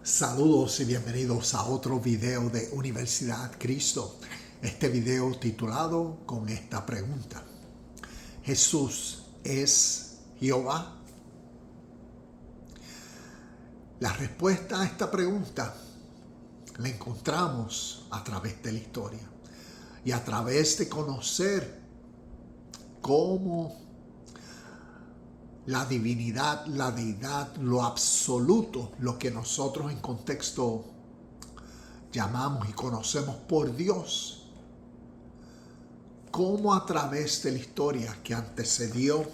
Saludos y bienvenidos a otro video de Universidad Cristo. Este video titulado con esta pregunta: ¿Jesús es Jehová? La respuesta a esta pregunta la encontramos a través de la historia y a través de conocer cómo la divinidad, la deidad, lo absoluto, lo que nosotros en contexto llamamos y conocemos por Dios, cómo a través de la historia que antecedió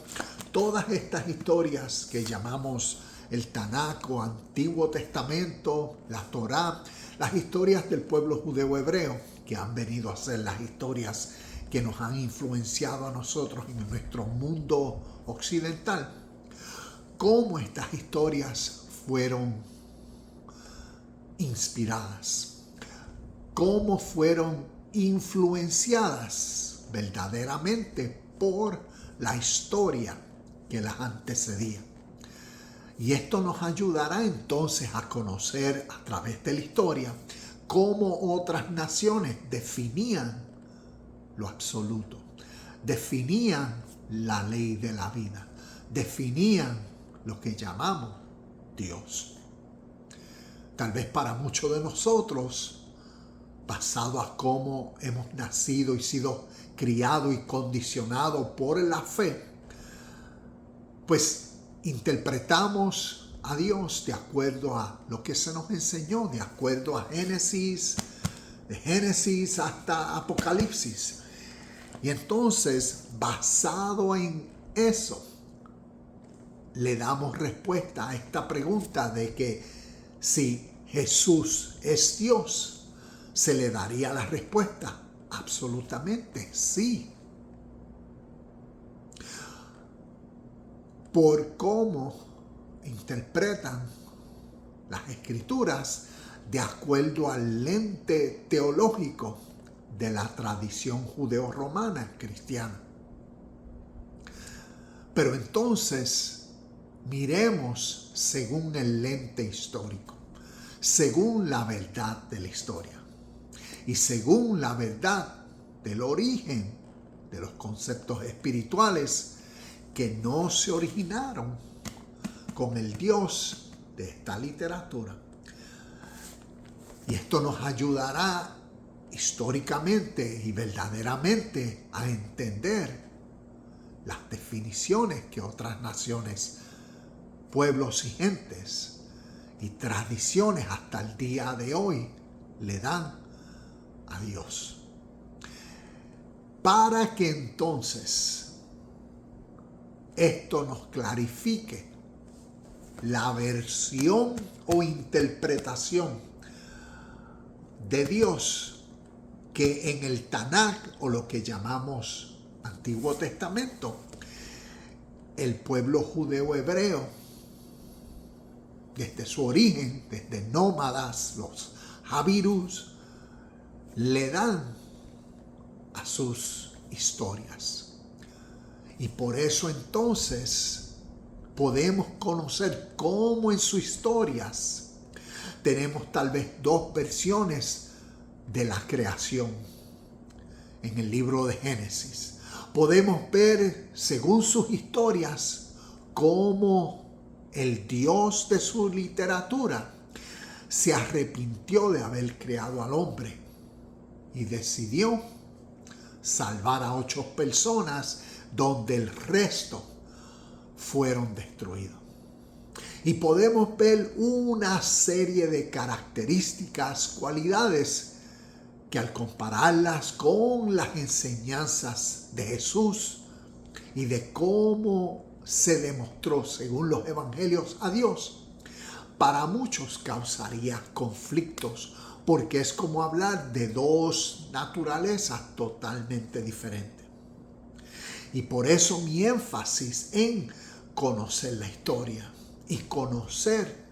todas estas historias que llamamos el Tanaj o Antiguo Testamento, la Torá, las historias del pueblo judeo hebreo, que han venido a ser las historias que nos han influenciado a nosotros en nuestro mundo occidental, cómo estas historias fueron inspiradas, cómo fueron influenciadas verdaderamente por la historia que las antecedía. Y esto nos ayudará entonces a conocer a través de la historia cómo otras naciones definían lo absoluto, definían la ley de la vida, definían lo que llamamos Dios. Tal vez para muchos de nosotros, basado a cómo hemos nacido y sido criados y condicionados por la fe, pues interpretamos a Dios de acuerdo a lo que se nos enseñó, de acuerdo a Génesis, de Génesis hasta Apocalipsis. Y entonces, basado en eso, le damos respuesta a esta pregunta de que si Jesús es Dios, se le daría la respuesta: absolutamente sí. Por cómo interpretan las Escrituras de acuerdo al lente teológico de la tradición judeo-romana cristiana. Pero entonces, miremos según el lente histórico, según la verdad de la historia y según la verdad del origen de los conceptos espirituales que no se originaron con el Dios de esta literatura. Y esto nos ayudará históricamente y verdaderamente a entender las definiciones que otras naciones, pueblos y gentes y tradiciones hasta el día de hoy le dan a Dios. Para que entonces esto nos clarifique la versión o interpretación de Dios que en el Tanaj, o lo que llamamos Antiguo Testamento, el pueblo judeo hebreo, desde su origen, desde nómadas, los Habirús, le dan a sus historias. Y por eso entonces podemos conocer cómo en sus historias tenemos tal vez dos versiones de la creación. En el libro de Génesis podemos ver, según sus historias, cómo el Dios de su literatura se arrepintió de haber creado al hombre y decidió salvar a 8 personas, donde el resto fueron destruidos. Y podemos ver una serie de características, cualidades, que al compararlas con las enseñanzas de Jesús y de cómo se demostró según los evangelios a Dios, para muchos causaría conflictos, porque es como hablar de dos naturalezas totalmente diferentes. Y por eso mi énfasis en conocer la historia y conocer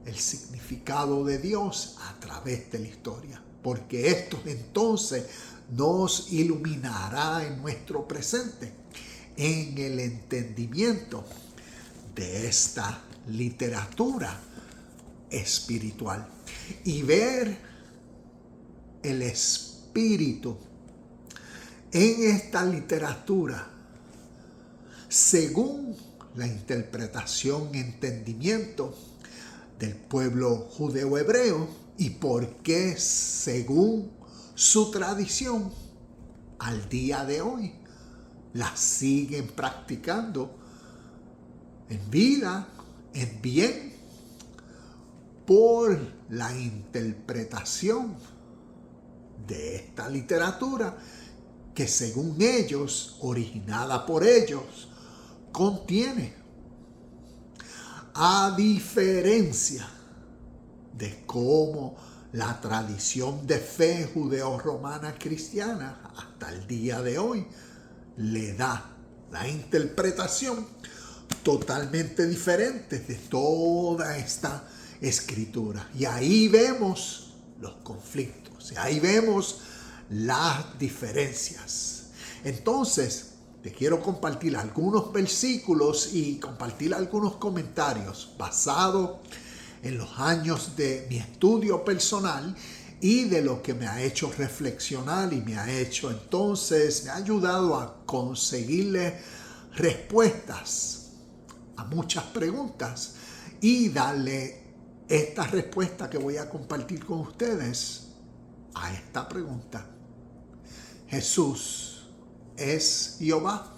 el significado de Dios a través de la historia, porque esto entonces nos iluminará en nuestro presente, en el entendimiento de esta literatura espiritual y ver el espíritu en esta literatura según la interpretación y entendimiento del pueblo judeo-hebreo y por qué según su tradición al día de hoy la siguen practicando en vida, en bien, por la interpretación de esta literatura que según ellos, originada por ellos, contiene, a diferencia de cómo la tradición de fe judeo-romana cristiana hasta el día de hoy le da la interpretación totalmente diferente de toda esta escritura. Y ahí vemos los conflictos, y ahí vemos las diferencias. Entonces, te quiero compartir algunos versículos y compartir algunos comentarios basados en los años de mi estudio personal y de lo que me ha hecho reflexionar y me ha ayudado a conseguirle respuestas a muchas preguntas y darle esta respuesta que voy a compartir con ustedes a esta pregunta. ¿Jesús es Jehová?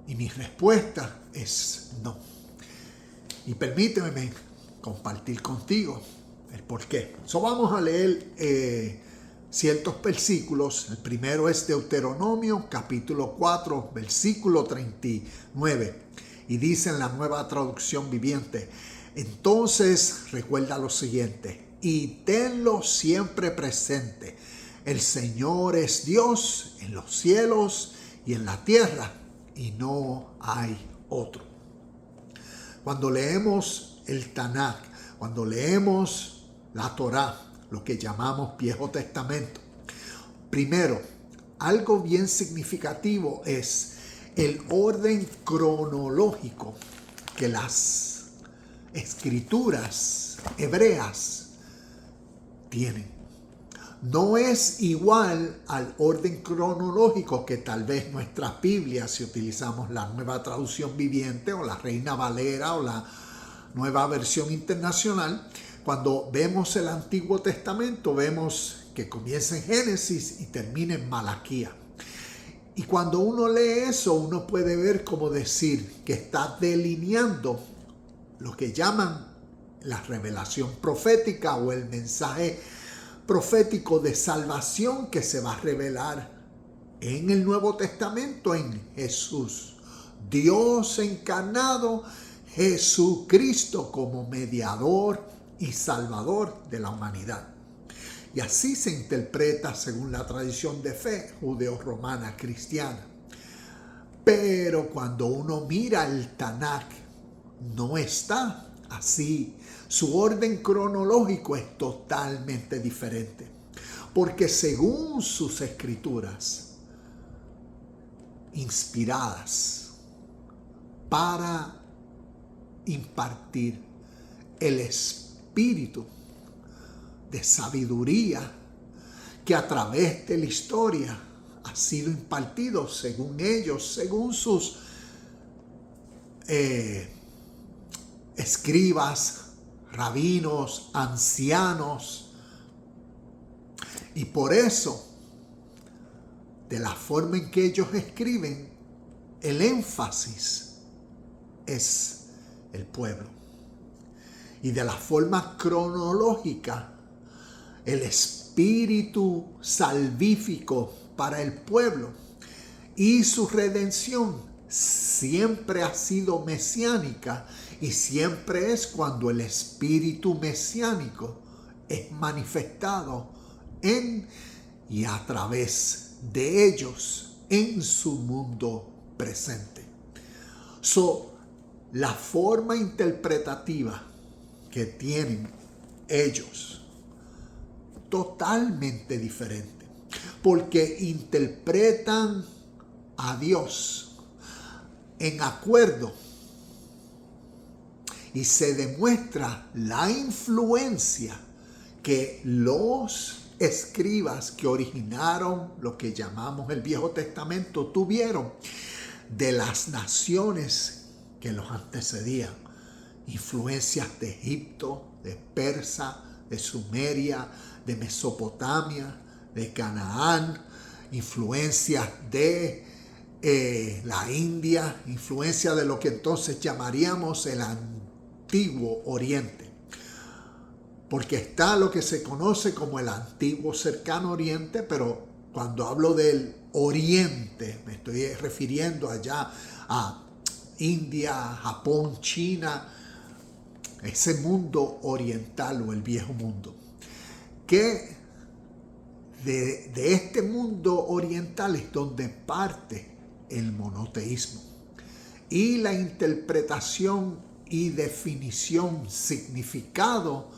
Y mi respuesta es no. Y permíteme compartir contigo el por qué. Vamos a leer ciertos versículos. El primero es Deuteronomio, capítulo 4, versículo 39. Y dice en la Nueva Traducción Viviente: entonces recuerda lo siguiente y tenlo siempre presente. El Señor es Dios en los cielos y en la tierra, y no hay otro. Cuando leemos el Tanakh, cuando leemos la Torá, lo que llamamos Viejo Testamento, primero, algo bien significativo es el orden cronológico que las escrituras hebreas tienen. No es igual al orden cronológico que tal vez nuestras Biblias, si utilizamos la Nueva Traducción Viviente o la Reina Valera o la Nueva Versión Internacional. Cuando vemos el Antiguo Testamento, vemos que comienza en Génesis y termina en Malaquía. Y cuando uno lee eso, uno puede ver como decir que está delineando lo que llaman la revelación profética o el mensaje profético de salvación que se va a revelar en el Nuevo Testamento en Jesús. Dios encarnado, Jesucristo como mediador y salvador de la humanidad. Y así se interpreta según la tradición de fe judeo-romana cristiana. Pero cuando uno mira el Tanakh, no está así. Su orden cronológico es totalmente diferente. Porque según sus escrituras, inspiradas para impartir el espíritu de sabiduría que a través de la historia ha sido impartido según ellos, según sus escribas, rabinos, ancianos. Y por eso, de la forma en que ellos escriben, el énfasis es el pueblo. Y de la forma cronológica, el espíritu salvífico para el pueblo y su redención siempre ha sido mesiánica y siempre es cuando el espíritu mesiánico es manifestado en y a través de ellos en su mundo presente. La forma interpretativa que tienen ellos totalmente diferente, porque interpretan a Dios en acuerdo y se demuestra la influencia que los escribas que originaron lo que llamamos el Viejo Testamento tuvieron de las naciones que los antecedían. Influencias de Egipto, de Persa, de Sumeria, de Mesopotamia, de Canaán, influencias de la India, influencia de lo que entonces llamaríamos el Antiguo Oriente. Porque está lo que se conoce como el Antiguo Cercano Oriente, pero cuando hablo del Oriente, me estoy refiriendo allá a India, Japón, China, ese mundo oriental o el viejo mundo. Que de este mundo oriental es donde parte el monoteísmo y la interpretación y definición, significado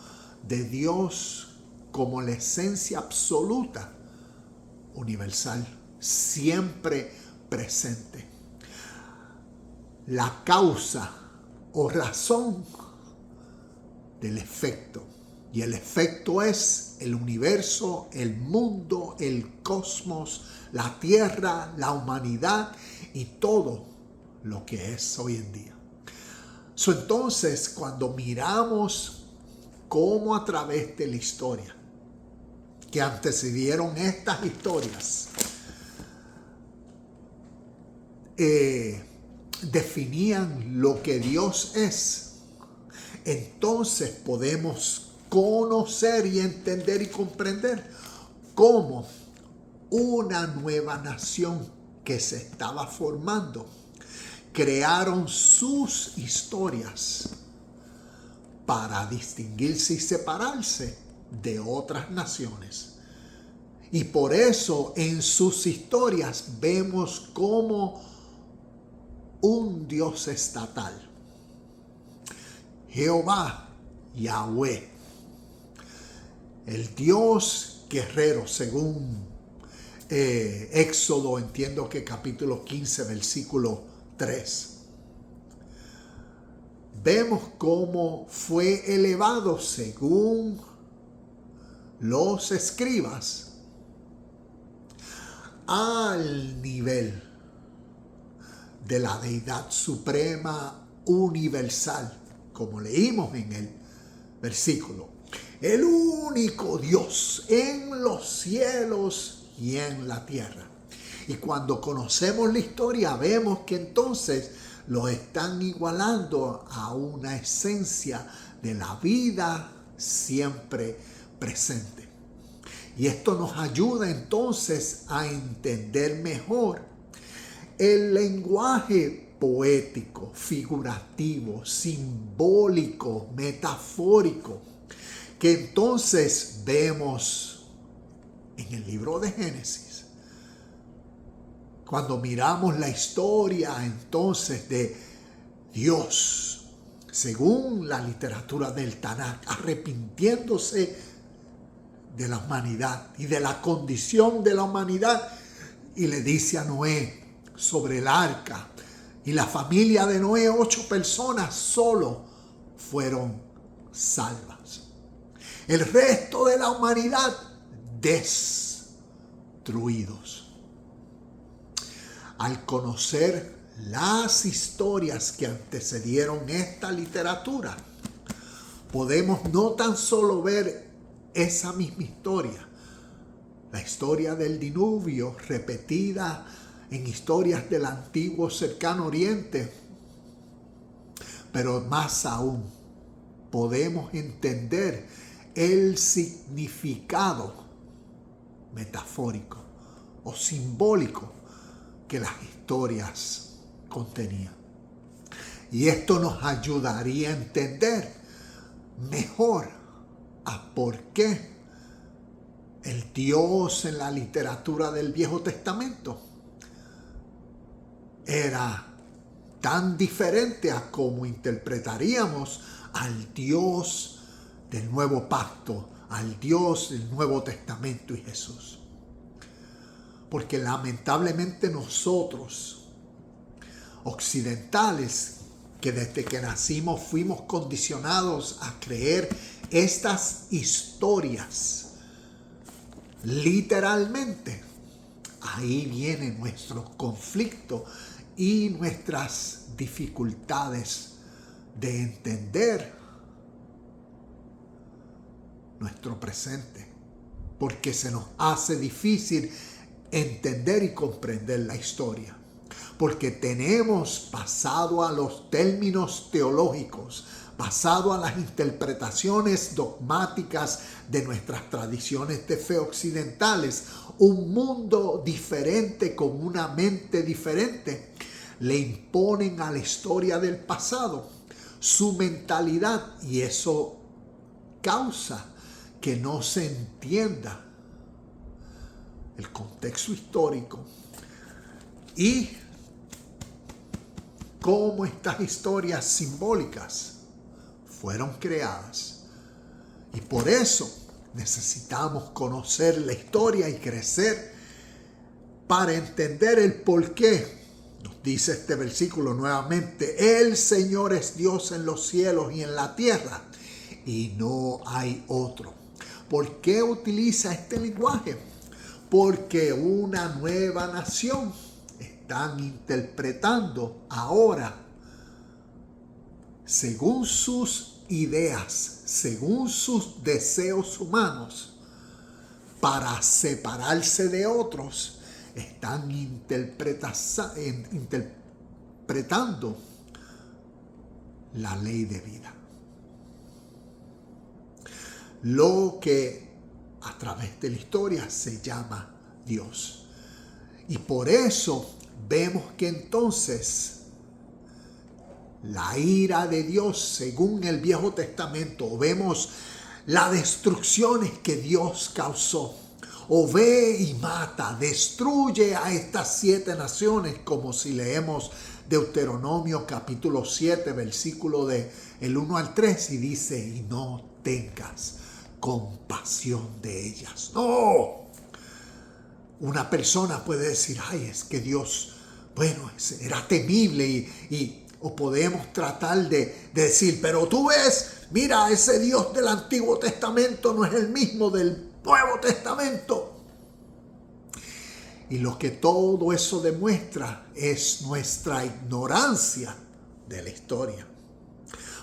de Dios como la esencia absoluta, universal, siempre presente. La causa o razón del efecto. Y el efecto es el universo, el mundo, el cosmos, la tierra, la humanidad y todo lo que es hoy en día. Entonces, cuando miramos cómo a través de la historia que antecedieron estas historias definían lo que Dios es, entonces podemos conocer y entender y comprender cómo una nueva nación que se estaba formando crearon sus historias para distinguirse y separarse de otras naciones. Y por eso en sus historias vemos como un Dios estatal, Jehová, Yahweh, el Dios guerrero, según Éxodo, entiendo que capítulo 15, versículo 3. Vemos cómo fue elevado según los escribas al nivel de la deidad suprema universal, como leímos en el versículo. El único Dios en los cielos y en la tierra. Y cuando conocemos la historia, vemos que entonces lo están igualando a una esencia de la vida siempre presente. Y esto nos ayuda entonces a entender mejor el lenguaje poético, figurativo, simbólico, metafórico, que entonces vemos en el libro de Génesis. Cuando miramos la historia entonces de Dios, según la literatura del Tanakh, arrepintiéndose de la humanidad y de la condición de la humanidad, y le dice a Noé sobre el arca, y la familia de Noé, 8 personas solo fueron salvas. El resto de la humanidad destruidos. Al conocer las historias que antecedieron esta literatura, podemos no tan solo ver esa misma historia, la historia del diluvio repetida en historias del antiguo cercano oriente, pero más aún podemos entender el significado metafórico o simbólico que las historias contenían. Y esto nos ayudaría a entender mejor a por qué el Dios en la literatura del Viejo Testamento era tan diferente a cómo interpretaríamos al Dios del Nuevo Pacto, al Dios del Nuevo Testamento y Jesús. Porque lamentablemente nosotros, occidentales, que desde que nacimos fuimos condicionados a creer estas historias. Literalmente, ahí viene nuestro conflicto y nuestras dificultades de entender nuestro presente, porque se nos hace difícil entender y comprender la historia, porque tenemos pasado a los términos teológicos, pasado a las interpretaciones dogmáticas de nuestras tradiciones de fe occidentales, un mundo diferente con una mente diferente, le imponen a la historia del pasado su mentalidad, y eso causa que no se entienda el contexto histórico y cómo estas historias simbólicas fueron creadas. Y por eso necesitamos conocer la historia y crecer para entender el porqué. Nos dice este versículo nuevamente: el Señor es Dios en los cielos y en la tierra, y no hay otro. ¿Por qué utiliza este lenguaje? Porque una nueva nación están interpretando ahora según sus ideas, según sus deseos humanos, para separarse de otros. Están interpretando la ley de vida. Lo que a través de la historia se llama Dios. Y por eso vemos que entonces la ira de Dios, según el Viejo Testamento, vemos las destrucciones que Dios causó. O ve y mata, destruye a estas 7 naciones, como si leemos Deuteronomio capítulo 7, versículo del 1 al 3, y dice: y no tengas compasión de ellas. No. Una persona puede decir: ay, es que Dios, bueno, era temible, o podemos tratar de decir: pero tú ves, mira, ese Dios del Antiguo Testamento no es el mismo del Nuevo Testamento. Y lo que todo eso demuestra es nuestra ignorancia de la historia.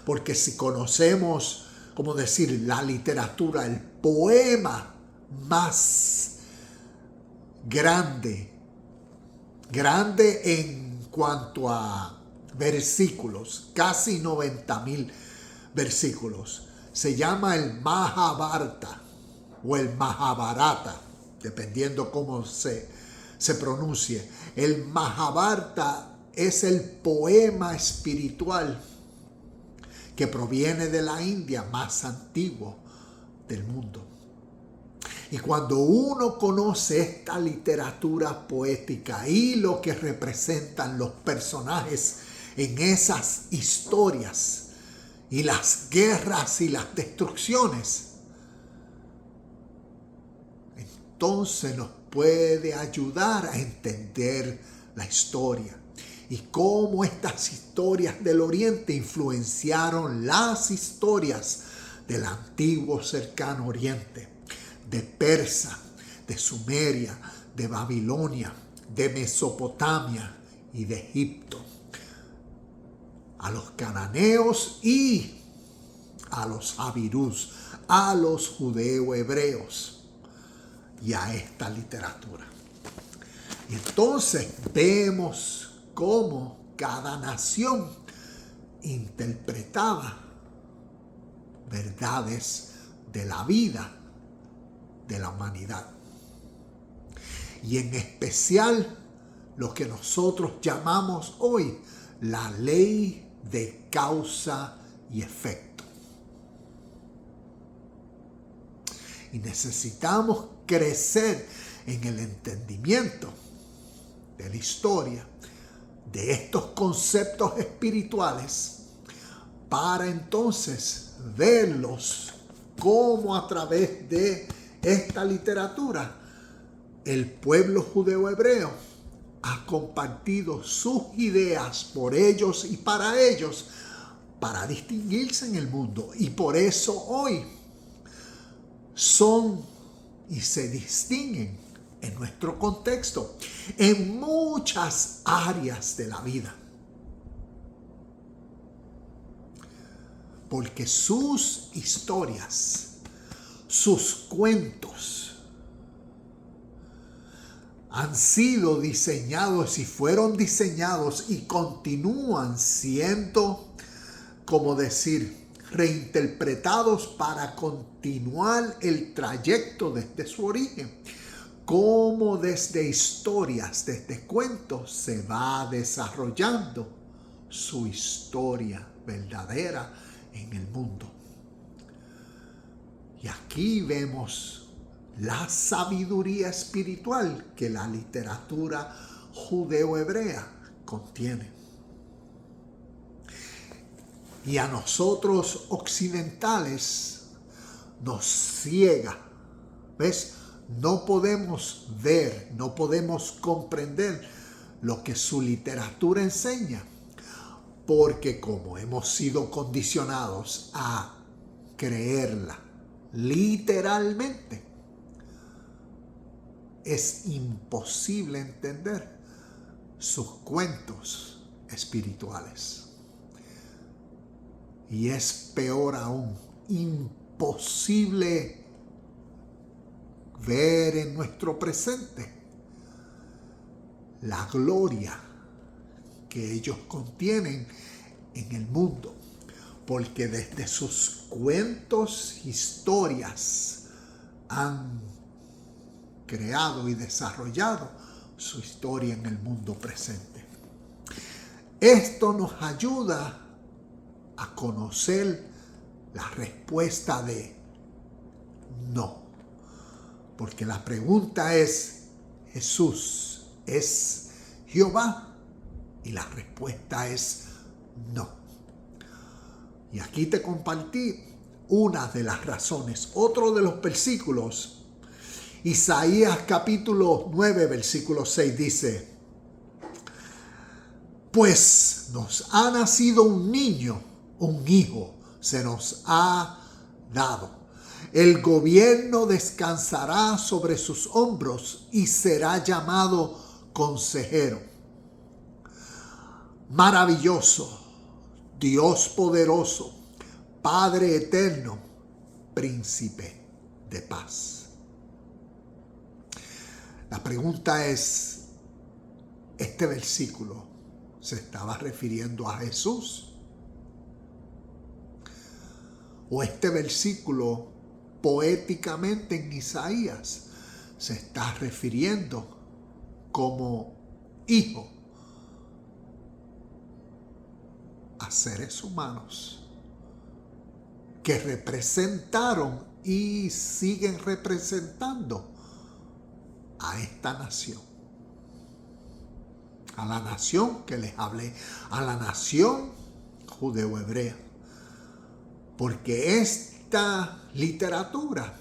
Porque si conocemos, como decir, la literatura, el poema más grande en cuanto a versículos, casi 90,000 versículos, se llama el Mahabharata o el Mahabharata, dependiendo cómo se pronuncie. El Mahabharata es el poema espiritual que proviene de la India, más antiguo del mundo. Y cuando uno conoce esta literatura poética y lo que representan los personajes en esas historias y las guerras y las destrucciones, entonces nos puede ayudar a entender la historia y cómo estas historias del Oriente influenciaron las historias del antiguo cercano Oriente, de Persa, de Sumeria, de Babilonia, de Mesopotamia y de Egipto, a los cananeos y a los Jabirús, a los judeo-hebreos y a esta literatura. Y entonces vemos cómo cada nación interpretaba verdades de la vida de la humanidad. Y en especial lo que nosotros llamamos hoy la ley de causa y efecto. Y necesitamos crecer en el entendimiento de la historia, de estos conceptos espirituales, para entonces verlos como a través de esta literatura el pueblo judeo-hebreo ha compartido sus ideas por ellos y para ellos, para distinguirse en el mundo. Y por eso hoy son y se distinguen en nuestro contexto, en muchas áreas de la vida. Porque sus historias, sus cuentos, han sido diseñados y fueron diseñados y continúan siendo, como decir, reinterpretados para continuar el trayecto desde su origen. Como desde historias, desde cuentos, se va desarrollando su historia verdadera en el mundo. Y aquí vemos la sabiduría espiritual que la literatura judeo-hebrea contiene. Y a nosotros occidentales nos ciega. ¿Ves? No podemos ver, no podemos comprender lo que su literatura enseña. Porque como hemos sido condicionados a creerla literalmente, es imposible entender sus cuentos espirituales. Y es peor aún, imposible ver en nuestro presente la gloria que ellos contienen en el mundo. Porque desde sus cuentos, historias, han creado y desarrollado su historia en el mundo presente. Esto nos ayuda a conocer la respuesta de no. Porque la pregunta es, ¿Jesús es Jehová? Y la respuesta es no. Y aquí te compartí una de las razones. Otro de los versículos, Isaías capítulo 9, versículo 6 dice: pues nos ha nacido un niño, un hijo se nos ha dado. El gobierno descansará sobre sus hombros y será llamado Consejero, Maravilloso, Dios poderoso, Padre eterno, Príncipe de paz. La pregunta es, ¿este versículo se estaba refiriendo a Jesús? ¿O este versículo poéticamente en Isaías se está refiriendo como hijo a seres humanos que representaron y siguen representando a esta nación? A la nación que les hablé, a la nación judeo-hebrea. Porque esta literatura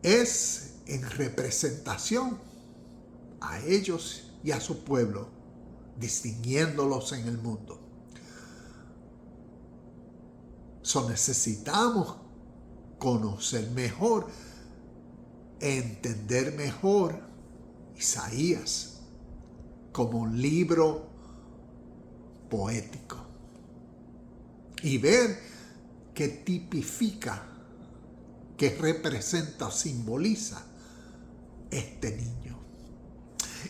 es en representación a ellos y a su pueblo, distinguiéndolos en el mundo. Necesitamos conocer mejor, entender mejor Isaías como un libro poético y ver qué tipifica, qué representa o simboliza este niño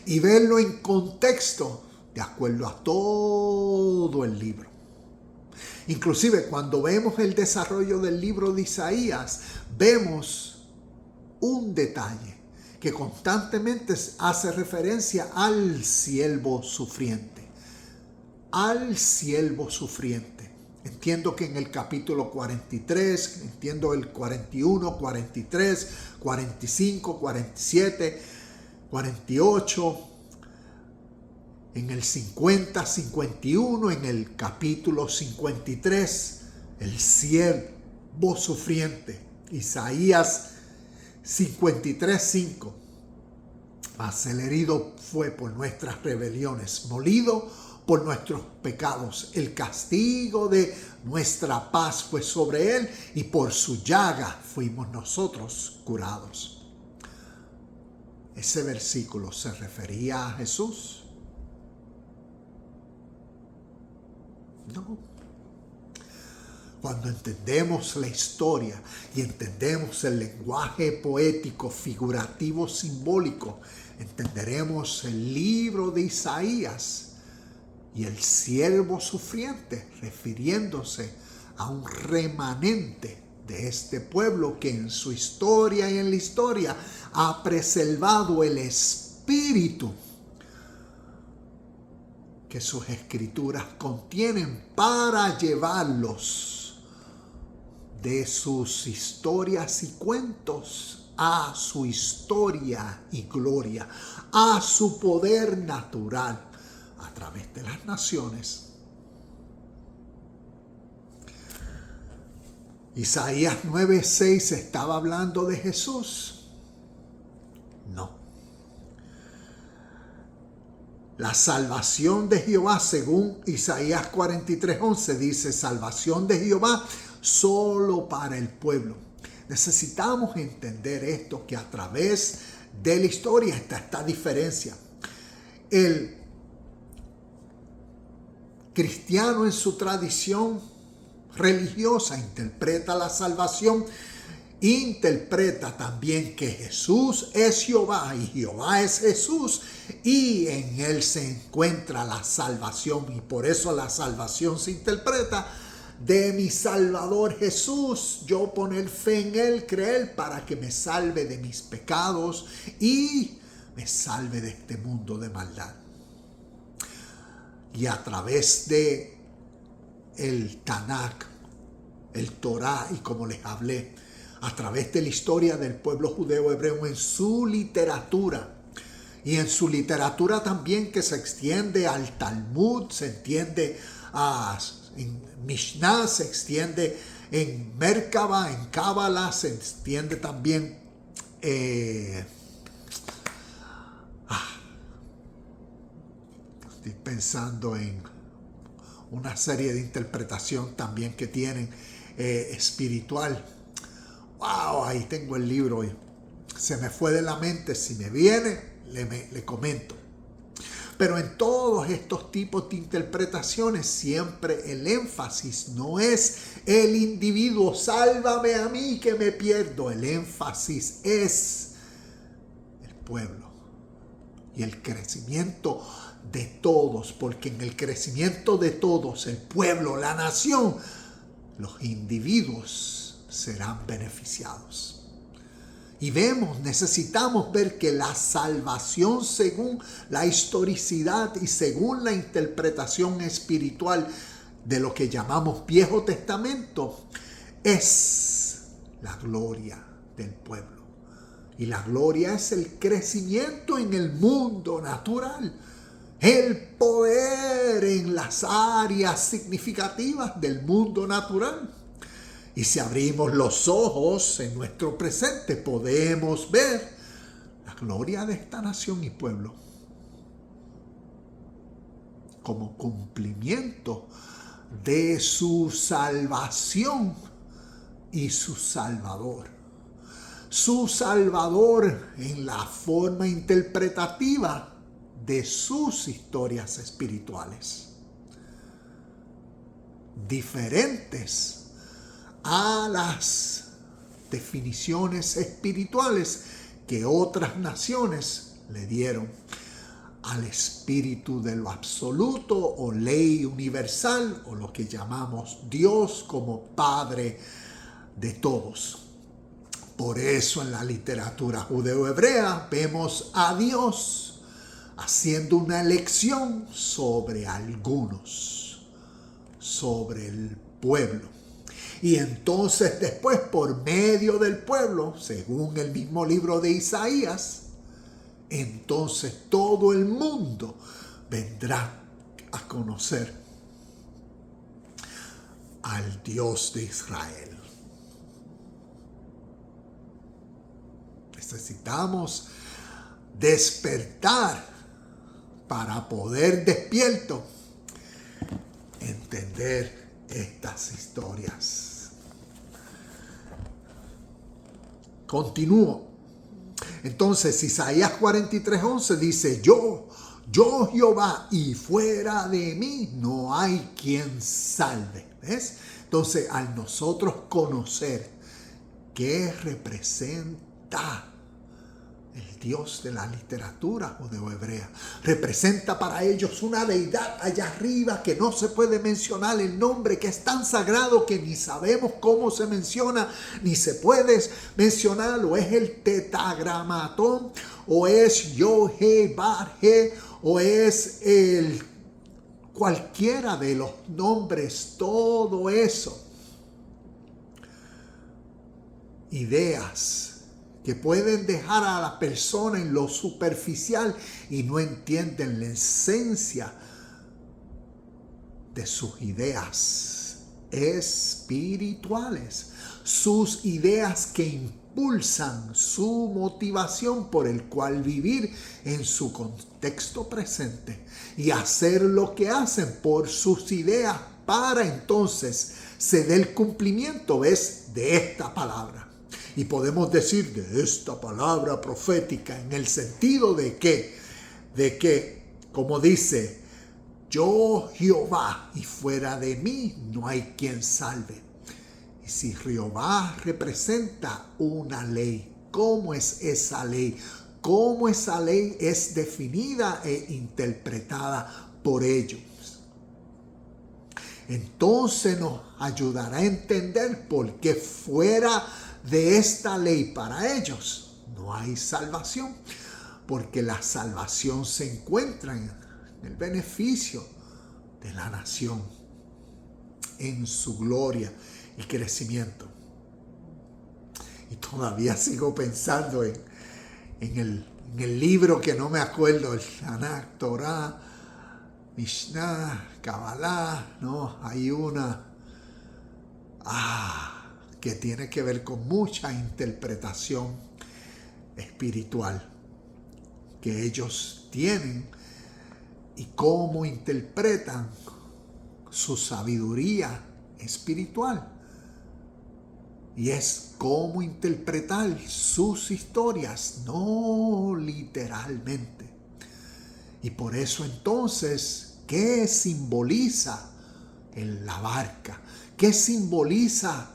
y verlo en contexto de acuerdo a todo el libro. Inclusive cuando vemos el desarrollo del libro de Isaías, vemos un detalle que constantemente hace referencia al siervo sufriente. Al siervo sufriente. Entiendo que en el capítulo 43, entiendo el 41, 43, 45, 47, 48, en el 50, 51, en el capítulo 53, el siervo sufriente. Isaías 53, 5. Mas el herido fue por nuestras rebeliones, molido por nuestros pecados. El castigo de nuestra paz fue sobre él, y por su llaga fuimos nosotros curados. Ese versículo se refería a Jesús. No. Cuando entendemos la historia y entendemos el lenguaje poético, figurativo, simbólico, entenderemos el libro de Isaías y el siervo sufriente, refiriéndose a un remanente de este pueblo que en su historia y en la historia ha preservado el espíritu que sus escrituras contienen para llevarlos de sus historias y cuentos a su historia y gloria, a su poder natural a través de las naciones. Isaías 9:6 estaba hablando de Jesús. No. La salvación de Jehová, según Isaías 43:11, dice: salvación de Jehová solo para el pueblo. Necesitamos entender esto, que a través de la historia está esta diferencia. El cristiano en su tradición religiosa interpreta la salvación, interpreta también que Jesús es Jehová y Jehová es Jesús, y en él se encuentra la salvación, y por eso la salvación se interpreta: de mi Salvador Jesús, yo poner fe en él, creer para que me salve de mis pecados y me salve de este mundo de maldad. Y a través de el Tanakh, el Torah, y como les hablé, a través de la historia del pueblo judeo hebreo en su literatura, y en su literatura también que se extiende al Talmud, se entiende en Mishnah, se extiende en Merkabah, en Kabbalah, se extiende también estoy pensando en una serie de interpretación también que tienen espiritual. Wow, ahí tengo el libro y se me fue de la mente. Si me viene, le comento. Pero en todos estos tipos de interpretaciones siempre el énfasis no es el individuo, sálvame a mí que me pierdo. El énfasis es el pueblo y el crecimiento de todos, porque en el crecimiento de todos, el pueblo, la nación, los individuos serán beneficiados. Y necesitamos ver que la salvación, según la historicidad y según la interpretación espiritual de lo que llamamos Viejo Testamento, es la gloria del pueblo. Y la gloria es el crecimiento en el mundo natural, el poder en las áreas significativas del mundo natural. Y si abrimos los ojos en nuestro presente, podemos ver la gloria de esta nación y pueblo como cumplimiento de su salvación y su Salvador. Su Salvador en la forma interpretativa de sus historias espirituales, diferentes a las definiciones espirituales que otras naciones le dieron al espíritu de lo absoluto o ley universal, o lo que llamamos Dios como Padre de todos. Por eso en la literatura judeo-hebrea vemos a Dios haciendo una elección sobre algunos, sobre el pueblo. Y entonces después, por medio del pueblo, según el mismo libro de Isaías, entonces todo el mundo vendrá a conocer al Dios de Israel. Necesitamos despertar para poder despierto entender estas historias. Continúo. Entonces Isaías 43:11 dice, yo Jehová, y fuera de mí no hay quien salve. ¿Ves? Entonces, al nosotros conocer qué representa el Dios de la literatura judeo-hebrea, representa para ellos una deidad allá arriba que no se puede mencionar el nombre, que es tan sagrado que ni sabemos cómo se menciona, ni se puede mencionar, o es el tetragramatón, o es Yod-Heh-Vav-Heh, o es el cualquiera de los nombres, todo eso. Ideas que pueden dejar a la persona en lo superficial y no entienden la esencia de sus ideas espirituales, sus ideas que impulsan su motivación por el cual vivir en su contexto presente y hacer lo que hacen por sus ideas para entonces se dé el cumplimiento, ¿ves?, de esta palabra. Y podemos decir de esta palabra profética en el sentido de que, como dice, yo Jehová, y fuera de mí no hay quien salve. Y si Jehová representa una ley, ¿cómo es esa ley? ¿Cómo esa ley es definida e interpretada por ellos? Entonces nos ayudará a entender por qué fuera de esta ley para ellos no hay salvación, porque la salvación se encuentra en el beneficio de la nación, en su gloria y crecimiento. Y todavía sigo pensando en el libro que no me acuerdo, el Tanakh, Torah, Mishnah, Kabbalah, ¿no? Hay una que tiene que ver con mucha interpretación espiritual que ellos tienen y cómo interpretan su sabiduría espiritual. Y es cómo interpretar sus historias, no literalmente. Y por eso entonces, ¿qué simboliza la barca? ¿Qué simboliza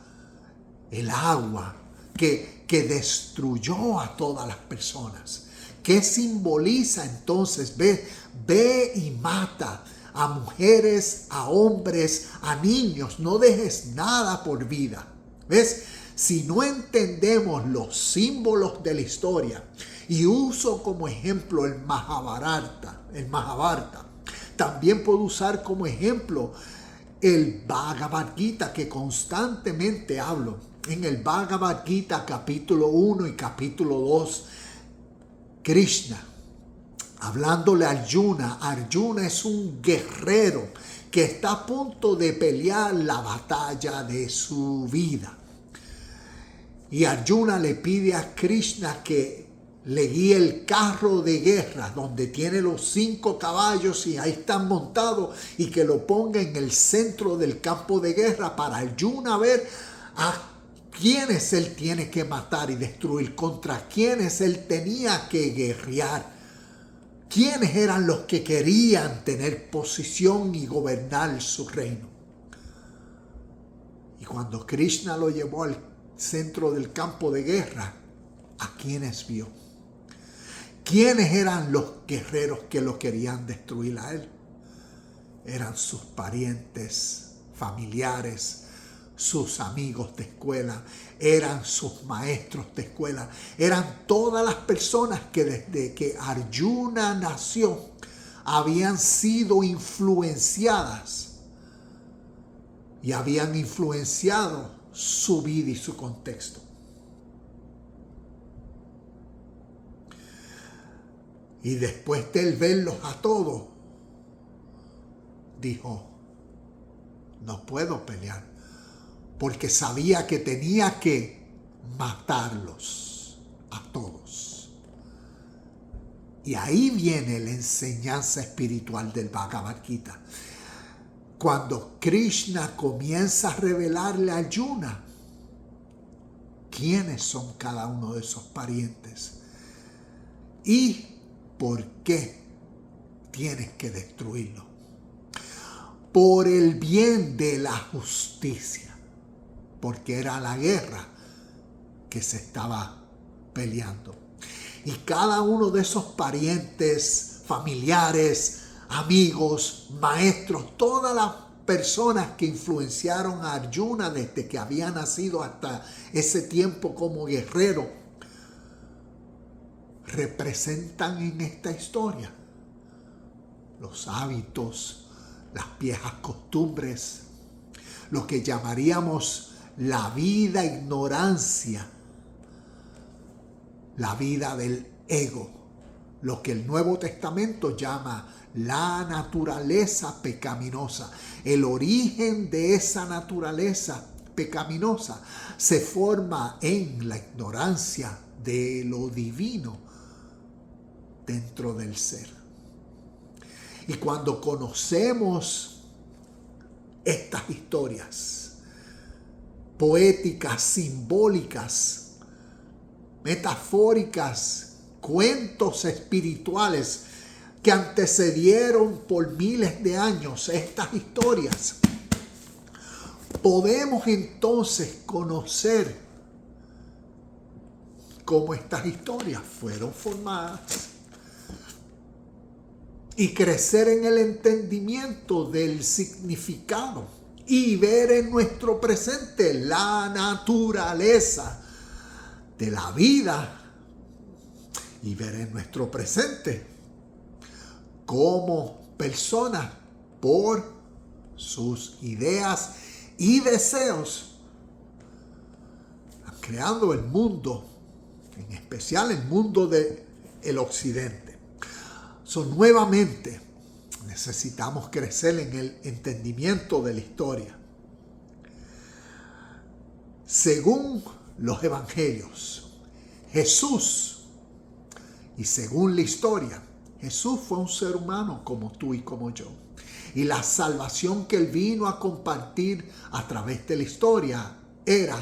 el agua que destruyó a todas las personas? ¿Qué simboliza entonces? Ve y mata a mujeres, a hombres, a niños. No dejes nada por vida. ¿Ves? Si no entendemos los símbolos de la historia, y uso como ejemplo el Mahabharata, también puedo usar como ejemplo el Bhagavad Gita, que constantemente hablo. En el Bhagavad Gita capítulo 1 y capítulo 2, Krishna, hablándole a Arjuna. Arjuna es un guerrero que está a punto de pelear la batalla de su vida. Y Arjuna le pide a Krishna que le guíe el carro de guerra donde tiene los 5 caballos y ahí están montados, y que lo ponga en el centro del campo de guerra para Arjuna ver a quiénes él tiene que matar y destruir, contra quiénes él tenía que guerrear, quiénes eran los que querían tener posición y gobernar su reino. Y cuando Krishna lo llevó al centro del campo de guerra, ¿a quiénes vio? ¿Quiénes eran los guerreros que lo querían destruir a él? Eran sus parientes, familiares, sus amigos de escuela, eran sus maestros de escuela, eran todas las personas que desde que Arjuna nació habían sido influenciadas y habían influenciado su vida y su contexto. Y después de él verlos a todos, dijo, no puedo pelear, porque sabía que tenía que matarlos a todos. Y ahí viene la enseñanza espiritual del Bhagavad Gita. Cuando Krishna comienza a revelarle a Arjuna quiénes son cada uno de esos parientes y por qué tienes que destruirlo. Por el bien de la justicia, porque era la guerra que se estaba peleando. Y cada uno de esos parientes, familiares, amigos, maestros, todas las personas que influenciaron a Arjuna desde que había nacido hasta ese tiempo como guerrero, representan en esta historia los hábitos, las viejas costumbres, lo que llamaríamos la vida ignorancia, la vida del ego, lo que el Nuevo Testamento llama la naturaleza pecaminosa. El origen de esa naturaleza pecaminosa se forma en la ignorancia de lo divino dentro del ser. Y cuando conocemos estas historias poéticas, simbólicas, metafóricas, cuentos espirituales que antecedieron por miles de años estas historias, podemos entonces conocer cómo estas historias fueron formadas y crecer en el entendimiento del significado y ver en nuestro presente la naturaleza de la vida y ver en nuestro presente cómo personas por sus ideas y deseos han creado el mundo, en especial el mundo del occidente. Nuevamente necesitamos crecer en el entendimiento de la historia. Según los evangelios, Jesús, y según la historia, Jesús fue un ser humano como tú y como yo. Y la salvación que Él vino a compartir a través de la historia era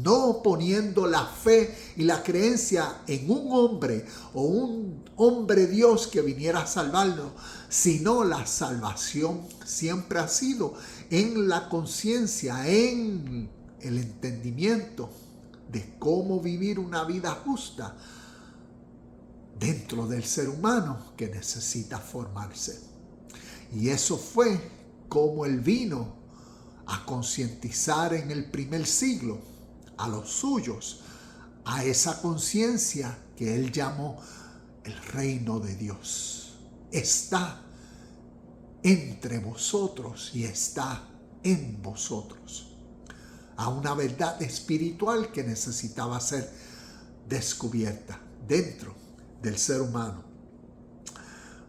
no poniendo la fe y la creencia en un hombre o un hombre Dios que viniera a salvarnos, sino la salvación siempre ha sido en la conciencia, en el entendimiento de cómo vivir una vida justa dentro del ser humano que necesita formarse. Y eso fue como Él vino a concientizar en el primer siglo a los suyos, a esa conciencia que Él llamó el reino de Dios. Está entre vosotros y está en vosotros. A una verdad espiritual que necesitaba ser descubierta dentro del ser humano.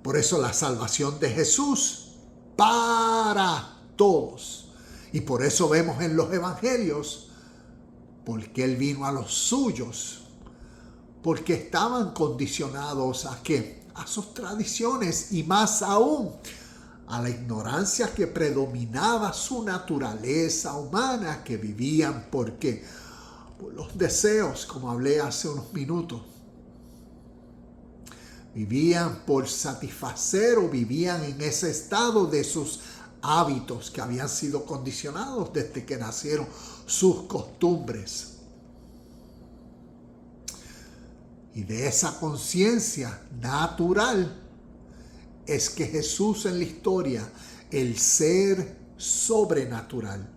Por eso la salvación de Jesús para todos. Y por eso vemos en los evangelios, porque Él vino a los suyos, porque estaban condicionados ¿a qué? A sus tradiciones y más aún a la ignorancia que predominaba su naturaleza humana, que vivían por los deseos, como hablé hace unos minutos. Vivían por satisfacer o vivían en ese estado de sus hábitos que habían sido condicionados desde que nacieron, sus costumbres. Y de esa conciencia natural es que Jesús en la historia, el ser sobrenatural,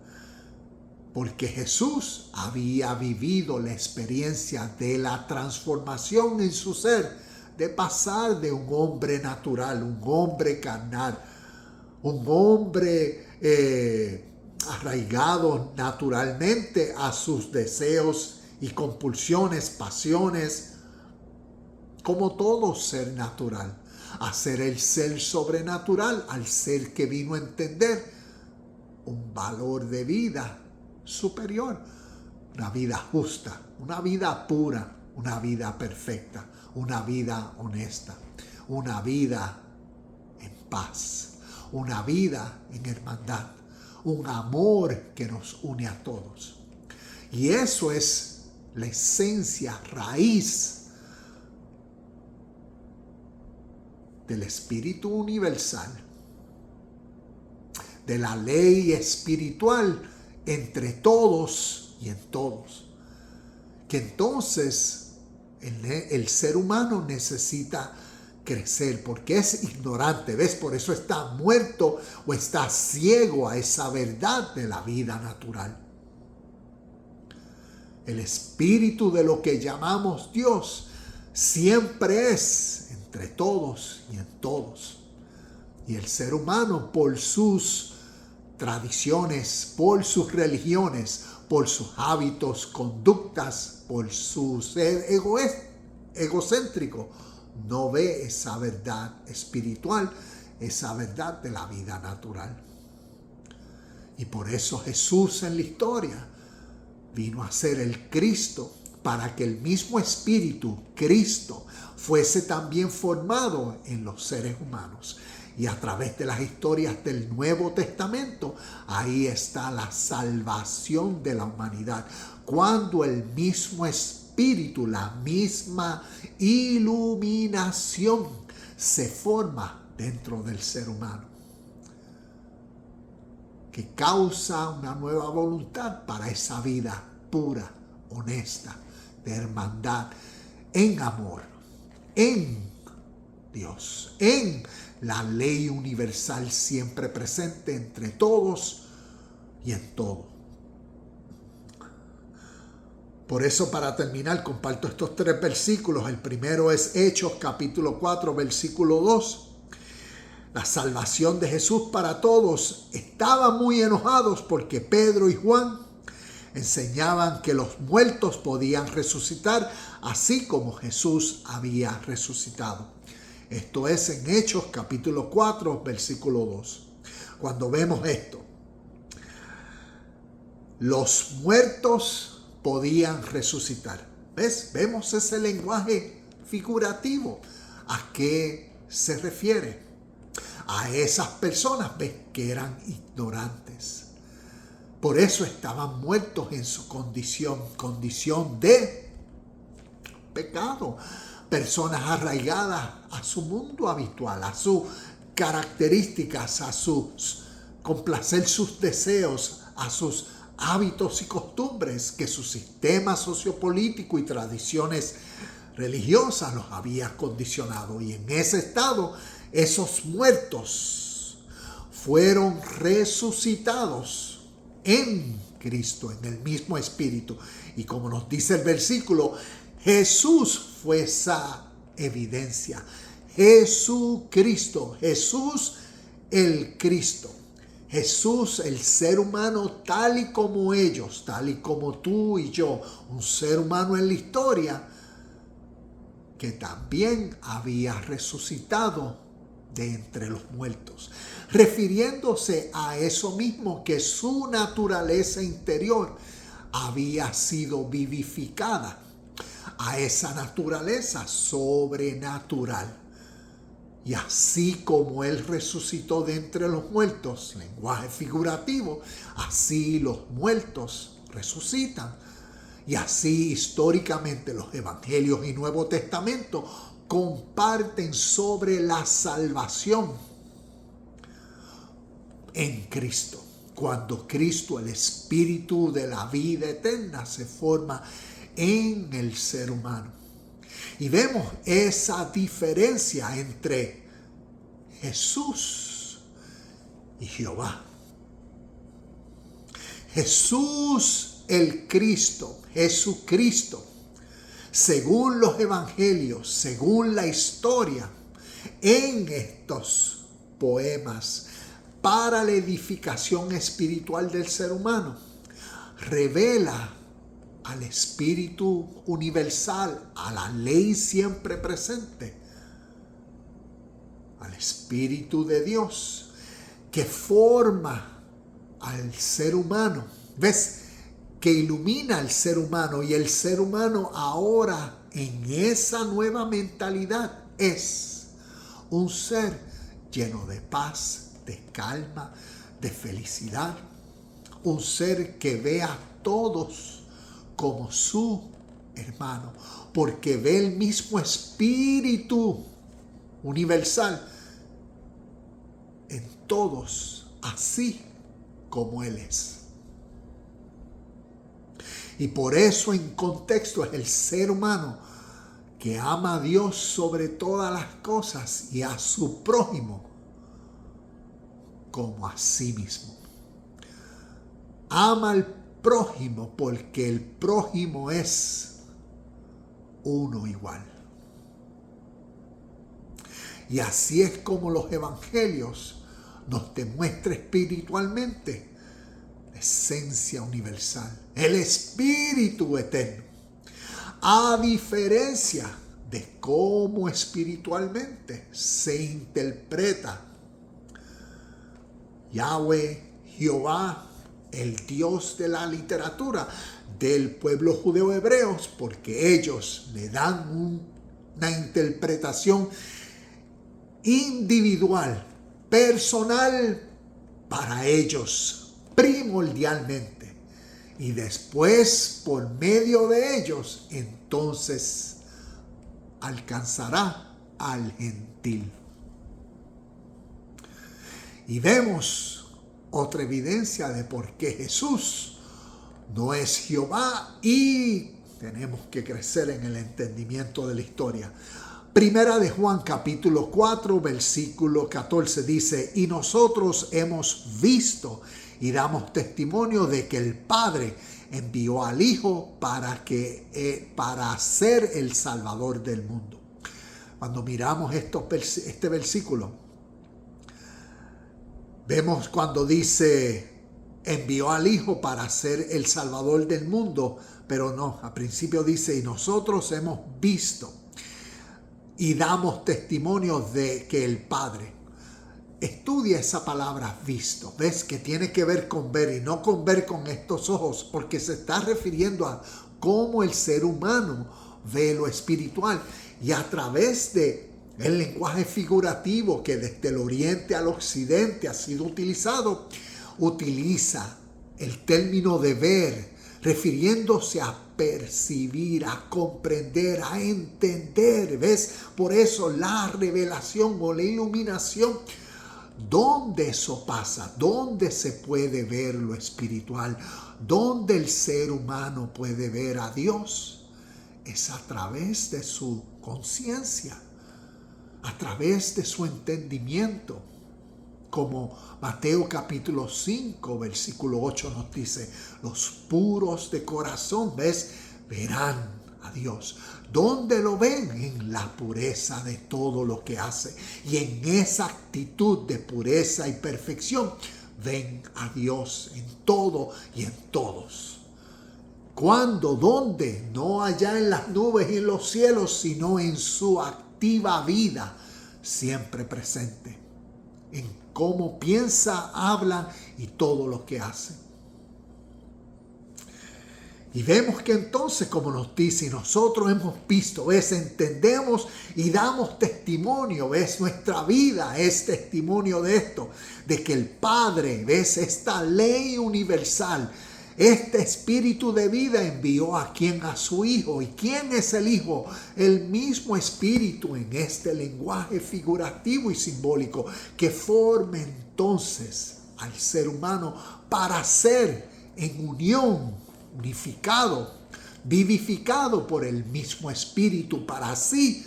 porque Jesús había vivido la experiencia de la transformación en su ser, de pasar de un hombre natural, un hombre carnal, un hombre arraigado naturalmente a sus deseos y compulsiones, pasiones, como todo ser natural, a ser el ser sobrenatural, al ser que vino a entender un valor de vida superior, una vida justa, una vida pura, una vida perfecta, una vida honesta, una vida en paz, una vida en hermandad, un amor que nos une a todos. Y eso es la esencia, raíz del espíritu universal, de la ley espiritual entre todos y en todos. Que entonces el ser humano necesita crecer porque es ignorante, ¿ves? Por eso está muerto o está ciego a esa verdad de la vida natural. El espíritu de lo que llamamos Dios siempre es entre todos y en todos. Y el ser humano, por sus tradiciones, por sus religiones, por sus hábitos, conductas, por su ser egocéntrico, no ve esa verdad espiritual, esa verdad de la vida natural. Y por eso Jesús en la historia vino a ser el Cristo, para que el mismo Espíritu, Cristo, fuese también formado en los seres humanos. Y a través de las historias del Nuevo Testamento, ahí está la salvación de la humanidad. Cuando el mismo Espíritu, la misma iluminación se forma dentro del ser humano, que causa una nueva voluntad para esa vida pura, honesta, de hermandad, en amor, en Dios, en la ley universal siempre presente entre todos y en todo. Por eso, para terminar, comparto estos 3 versículos. El primero es Hechos capítulo 4, versículo 2. La salvación de Jesús para todos. Estaban muy enojados porque Pedro y Juan enseñaban que los muertos podían resucitar, así como Jesús había resucitado. Esto es en Hechos capítulo 4, versículo 2. Cuando vemos esto, los muertos podían resucitar. ¿Ves? Vemos ese lenguaje figurativo. ¿A qué se refiere? A esas personas, ¿ves?, que eran ignorantes. Por eso estaban muertos en su condición de pecado. Personas arraigadas a su mundo habitual, a sus características, a complacer sus deseos, a sus hábitos y costumbres que su sistema sociopolítico y tradiciones religiosas los había condicionado. Y en ese estado, esos muertos fueron resucitados en Cristo, en el mismo Espíritu. Y como nos dice el versículo, Jesús fue esa evidencia. Jesucristo, Jesús el Cristo. Jesús, el ser humano tal y como ellos, tal y como tú y yo, un ser humano en la historia que también había resucitado de entre los muertos, refiriéndose a eso mismo, que su naturaleza interior había sido vivificada, a esa naturaleza sobrenatural. Y así como Él resucitó de entre los muertos, lenguaje figurativo, así los muertos resucitan. Y así históricamente los Evangelios y Nuevo Testamento comparten sobre la salvación en Cristo. Cuando Cristo, el Espíritu de la vida eterna, se forma en el ser humano. Y vemos esa diferencia entre Jesús y Jehová. Jesús el Cristo, Jesucristo, según los evangelios, según la historia, en estos poemas para la edificación espiritual del ser humano, revela al Espíritu universal, a la ley siempre presente, al Espíritu de Dios que forma al ser humano. ¿Ves? Que ilumina al ser humano, y el ser humano ahora en esa nueva mentalidad es un ser lleno de paz, de calma, de felicidad. Un ser que ve a todos como su hermano, porque ve el mismo espíritu universal en todos, así como Él es. Y por eso en contexto es el ser humano que ama a Dios sobre todas las cosas y a su prójimo como a sí mismo. Ama al prójimo porque el prójimo es uno igual. Y así es como los evangelios nos demuestran espiritualmente la esencia universal, el espíritu eterno. A diferencia de cómo espiritualmente se interpreta Yahweh, Jehová, el Dios de la literatura del pueblo judeo hebreos, porque ellos le dan una interpretación individual, personal para ellos, primordialmente. Y después, por medio de ellos, entonces alcanzará al gentil. Y vemos otra evidencia de por qué Jesús no es Jehová y tenemos que crecer en el entendimiento de la historia. Primera de Juan capítulo 4 versículo 14 dice: y nosotros hemos visto y damos testimonio de que el Padre envió al Hijo para ser el Salvador del mundo. Cuando miramos este versículo, vemos cuando dice envió al Hijo para ser el Salvador del mundo, pero no, al principio dice y nosotros hemos visto y damos testimonio de que el Padre. Estudia esa palabra visto. Ves que tiene que ver con ver y no con ver con estos ojos, porque se está refiriendo a cómo el ser humano ve lo espiritual. Y a través de el lenguaje figurativo que desde el oriente al occidente ha sido utilizado, utiliza el término de ver, refiriéndose a percibir, a comprender, a entender. ¿Ves? Por eso la revelación o la iluminación, ¿dónde eso pasa? ¿Dónde se puede ver lo espiritual? ¿Dónde el ser humano puede ver a Dios? Es a través de su conciencia, a través de su entendimiento. Como Mateo capítulo 5, versículo 8 nos dice, los puros de corazón, ¿ves? Verán a Dios. ¿Dónde lo ven? En la pureza de todo lo que hace. Y en esa actitud de pureza y perfección, ven a Dios en todo y en todos. ¿Cuándo? ¿Dónde? No allá en las nubes y en los cielos, sino en su activa vida, siempre presente. En cómo piensa, habla y todo lo que hace. Y vemos que entonces, como nos dice, nosotros hemos visto, ¿ves? Entendemos y damos testimonio, ¿ves? Nuestra vida es testimonio de esto, de que el Padre, ¿ves? Esta ley universal, este espíritu de vida envió a su Hijo. ¿Y quién es el Hijo? El mismo espíritu en este lenguaje figurativo y simbólico que forma entonces al ser humano para ser en unión, unificado, vivificado por el mismo espíritu, para así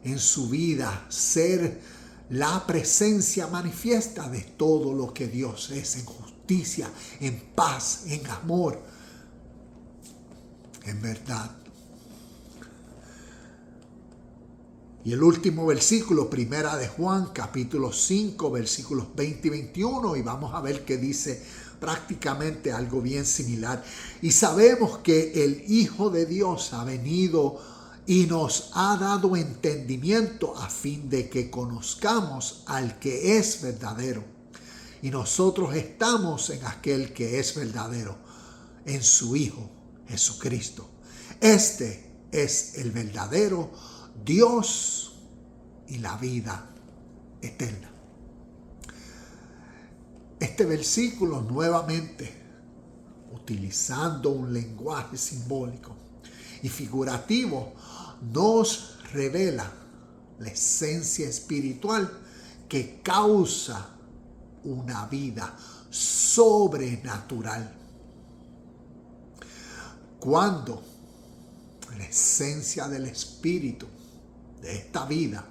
en su vida ser la presencia manifiesta de todo lo que Dios es en justicia, en paz, en amor, en verdad. Y el último versículo, primera de Juan, capítulo 5, versículos 20 y 21, y vamos a ver que dice prácticamente algo bien similar. Y sabemos que el Hijo de Dios ha venido y nos ha dado entendimiento a fin de que conozcamos al que es verdadero. Y nosotros estamos en aquel que es verdadero, en su Hijo Jesucristo. Este es el verdadero Dios y la vida. eterna. Este versículo nuevamente, utilizando un lenguaje simbólico y figurativo, nos revela la esencia espiritual que causa una vida sobrenatural. Cuando la esencia del espíritu de esta vida,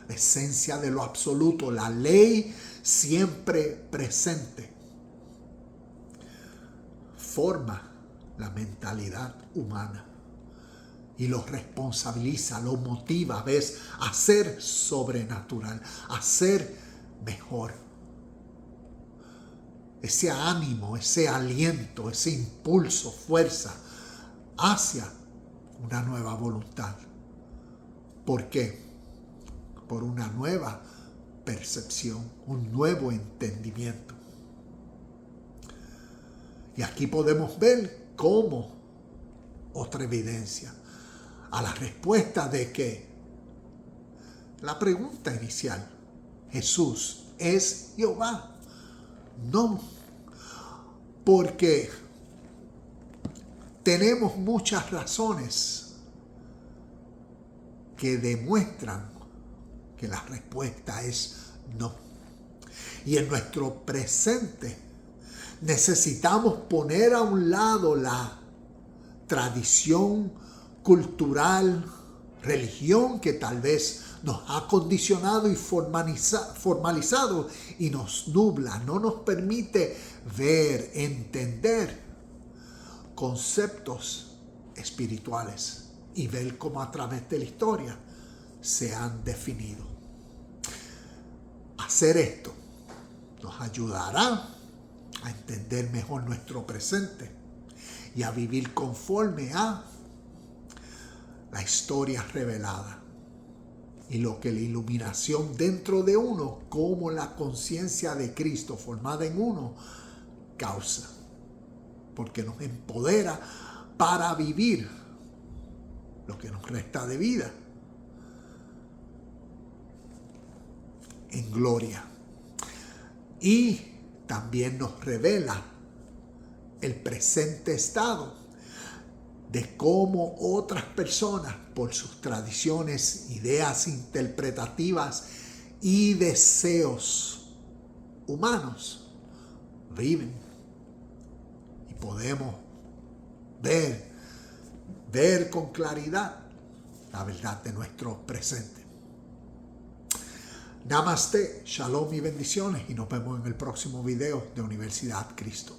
la esencia de lo absoluto, la ley siempre presente, forma la mentalidad humana y lo responsabiliza, lo motiva, ¿ves?, a ser sobrenatural, a ser mejor. Ese ánimo, ese aliento, ese impulso, fuerza hacia una nueva voluntad. ¿Por qué? Por una nueva percepción, un nuevo entendimiento. Y aquí podemos ver cómo otra evidencia a la respuesta de que la pregunta inicial, ¿Jesús es Jehová? No, porque tenemos muchas razones que demuestran que la respuesta es no. Y en nuestro presente necesitamos poner a un lado la tradición cultural, religión que tal vez nos ha condicionado y formalizado y nos nubla, no nos permite ver, entender conceptos espirituales y ver cómo a través de la historia se han definido. Hacer esto nos ayudará a entender mejor nuestro presente y a vivir conforme a la historia revelada y lo que la iluminación dentro de uno, como la conciencia de Cristo formada en uno, causa, porque nos empodera para vivir lo que nos resta de vida en gloria. Y también nos revela el presente estado de cómo otras personas, por sus tradiciones, ideas interpretativas y deseos humanos, viven. Y podemos ver con claridad la verdad de nuestro presente. Namaste, shalom y bendiciones, y nos vemos en el próximo video de Universidad Cristo.